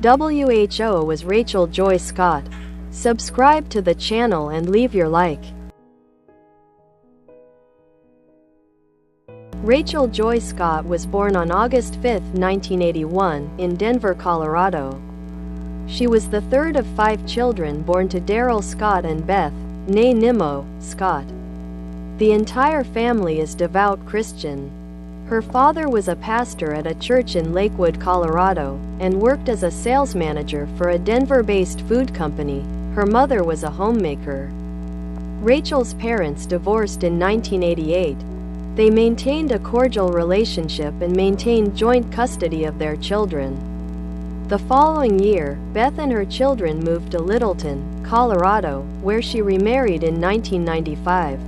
WHO was Rachel Joy Scott. Subscribe to the channel and leave your like. Rachel Joy Scott was born on August 5, 1981, in Denver, Colorado. She was the third of 5 children born to Daryl Scott and Beth, née Nimmo, Scott. The entire family is devout Christian. Her father was a pastor at a church in Lakewood, Colorado, and worked as a sales manager for a Denver-based food company. Her mother was a homemaker. Rachel's parents divorced in 1988. They maintained a cordial relationship and maintained joint custody of their children. The following year, Beth and her children moved to Littleton, Colorado, where she remarried in 1995.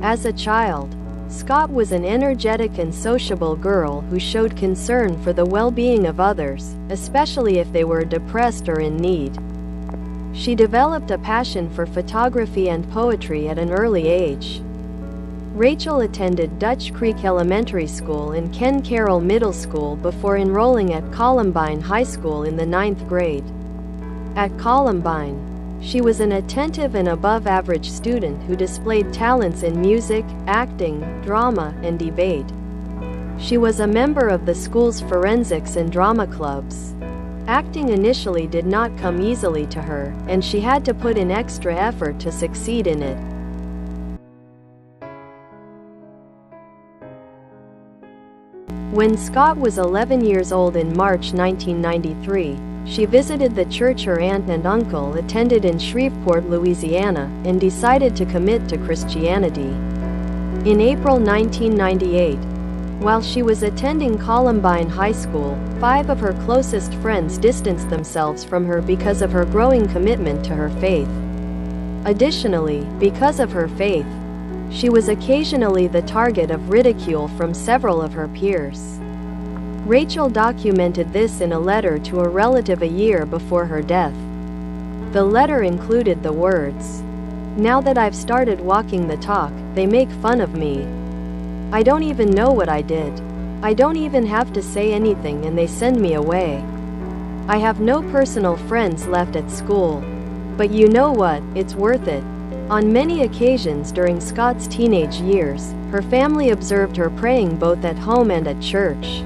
As a child, Scott was an energetic and sociable girl who showed concern for the well-being of others, especially if they were depressed or in need. She developed a passion for photography and poetry at an early age. Rachel attended Dutch Creek Elementary School and Ken Carroll Middle School before enrolling at Columbine High School in the 9th grade. At Columbine, she was an attentive and above-average student who displayed talents in music, acting, drama, and debate. She was a member of the school's forensics and drama clubs. Acting initially did not come easily to her, and she had to put in extra effort to succeed in it. When Scott was 11 years old in March 1993, she visited the church her aunt and uncle attended in Shreveport, Louisiana, and decided to commit to Christianity. In April 1998, while she was attending Columbine High School, 5 of her closest friends distanced themselves from her because of her growing commitment to her faith. Additionally, because of her faith, she was occasionally the target of ridicule from several of her peers. Rachel documented this in a letter to a relative a year before her death. The letter included the words, "Now that I've started walking the talk, they make fun of me. I don't even know what I did. I don't even have to say anything and they send me away. I have no personal friends left at school. But you know what, it's worth it." On many occasions during Scott's teenage years, her family observed her praying both at home and at church.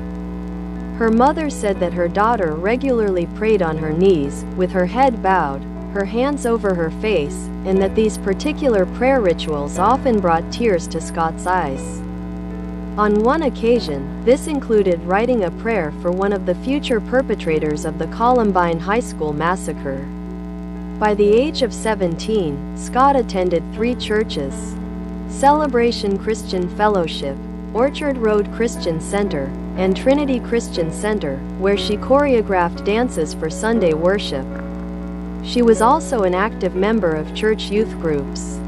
Her mother said that her daughter regularly prayed on her knees, with her head bowed, her hands over her face, and that these particular prayer rituals often brought tears to Scott's eyes. On one occasion, this included writing a prayer for one of the future perpetrators of the Columbine High School massacre. By the age of 17, Scott attended 3 churches: Celebration Christian Fellowship, Orchard Road Christian Center, and Trinity Christian Center, where she choreographed dances for Sunday worship. She was also an active member of church youth groups.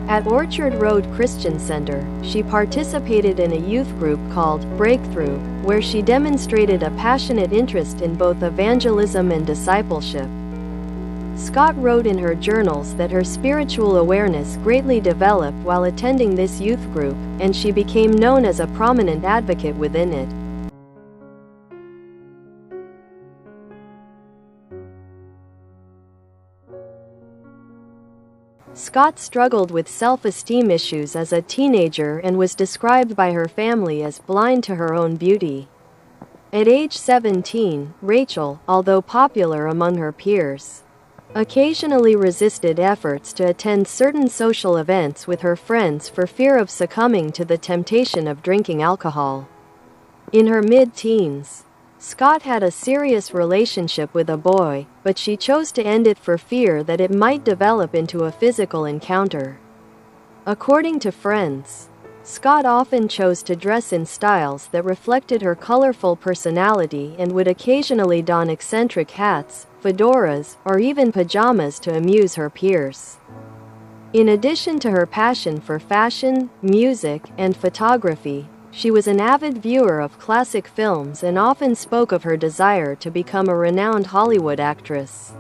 At Orchard Road Christian Center, she participated in a youth group called Breakthrough, where she demonstrated a passionate interest in both evangelism and discipleship. Scott wrote in her journals that her spiritual awareness greatly developed while attending this youth group, and she became known as a prominent advocate within it. Scott struggled with self-esteem issues as a teenager and was described by her family as blind to her own beauty. At age 17, Rachel, although popular among her peers, occasionally resisted efforts to attend certain social events with her friends for fear of succumbing to the temptation of drinking alcohol. In her mid-teens, Scott had a serious relationship with a boy, but she chose to end it for fear that it might develop into a physical encounter. According to friends, Scott often chose to dress in styles that reflected her colorful personality and would occasionally don eccentric hats, fedoras, or even pajamas to amuse her peers. In addition to her passion for fashion, music, and photography, she was an avid viewer of classic films and often spoke of her desire to become a renowned Hollywood actress.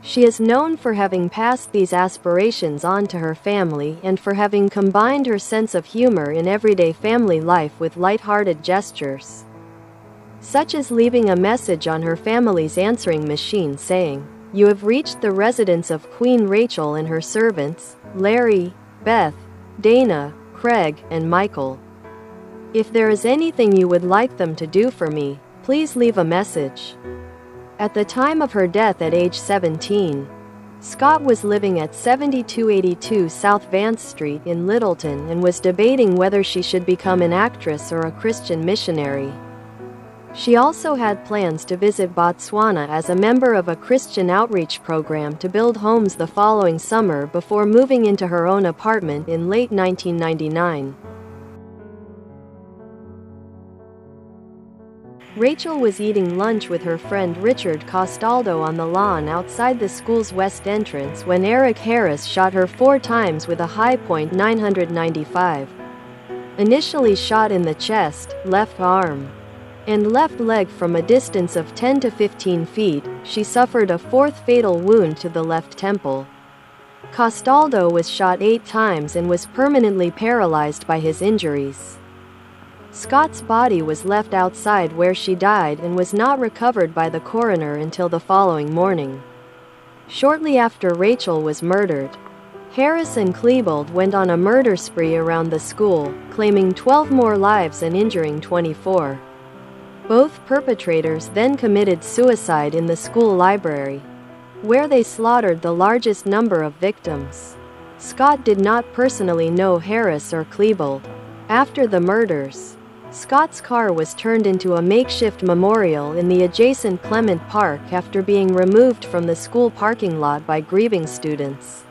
She is known for having passed these aspirations on to her family and for having combined her sense of humor in everyday family life with light-hearted gestures. such as leaving a message on her family's answering machine saying, "You have reached the residence of Queen Rachel and her servants, Larry, Beth, Dana, Craig, and Michael. If there is anything you would like them to do for me, please leave a message." At the time of her death at age 17, Scott was living at 7282 South Vance Street in Littleton and was debating whether she should become an actress or a Christian missionary. She also had plans to visit Botswana as a member of a Christian outreach program to build homes the following summer before moving into her own apartment in late 1999. Rachel was eating lunch with her friend Richard Costaldo on the lawn outside the school's west entrance when Eric Harris shot her 4 times with a high-point .995. Initially shot in the chest, left arm, and left leg from a distance of 10 to 15 feet, she suffered a 4th fatal wound to the left temple. Costaldo was shot 8 times and was permanently paralyzed by his injuries. Scott's body was left outside where she died and was not recovered by the coroner until the following morning. Shortly after Rachel was murdered, Harris and Klebold went on a murder spree around the school, claiming 12 more lives and injuring 24. Both perpetrators then committed suicide in the school library, where they slaughtered the largest number of victims. Scott did not personally know Harris or Klebold. After the murders, Scott's car was turned into a makeshift memorial in the adjacent Clement Park after being removed from the school parking lot by grieving students.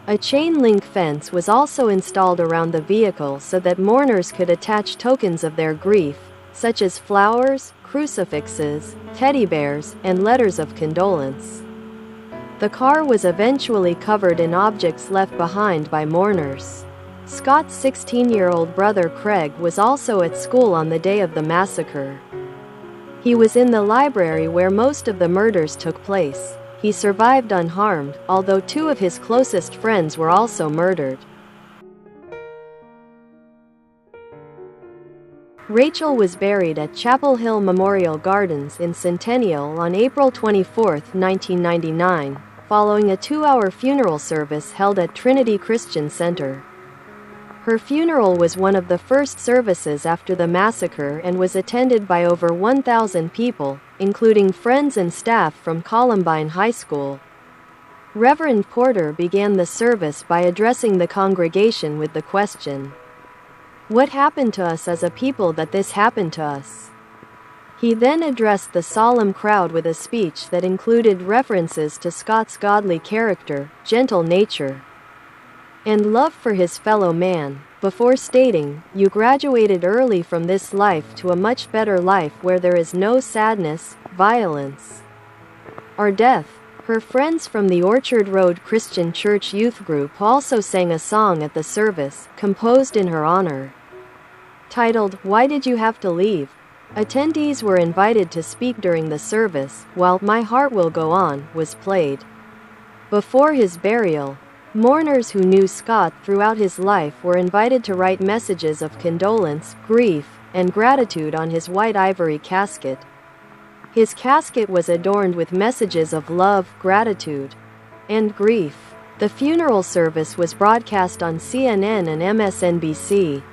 A chain-link fence was also installed around the vehicle so that mourners could attach tokens of their grief, such as flowers, crucifixes, teddy bears, and letters of condolence. The car was eventually covered in objects left behind by mourners. Scott's 16-year-old brother Craig was also at school on the day of the massacre. He was in the library where most of the murders took place. He survived unharmed, although 2 of his closest friends were also murdered. Rachel was buried at Chapel Hill Memorial Gardens in Centennial on April 24, 1999, following a 2-hour funeral service held at Trinity Christian Center. Her funeral was one of the first services after the massacre and was attended by over 1,000 people, including friends and staff from Columbine High School. Reverend Porter began the service by addressing the congregation with the question, "What happened to us as a people that this happened to us?" He then addressed the solemn crowd with a speech that included references to Scott's godly character, gentle nature, and love for his fellow man, before stating, "You graduated early from this life to a much better life where there is no sadness, violence, or death." Her friends from the Orchard Road Christian Church Youth Group also sang a song at the service, composed in her honor, titled, "Why Did You Have to Leave?" Attendees were invited to speak during the service, while "My Heart Will Go On" was played. Before his burial, mourners who knew Scott throughout his life were invited to write messages of condolence, grief, and gratitude on his white ivory casket. His casket was adorned with messages of love, gratitude, and grief. The funeral service was broadcast on CNN and MSNBC.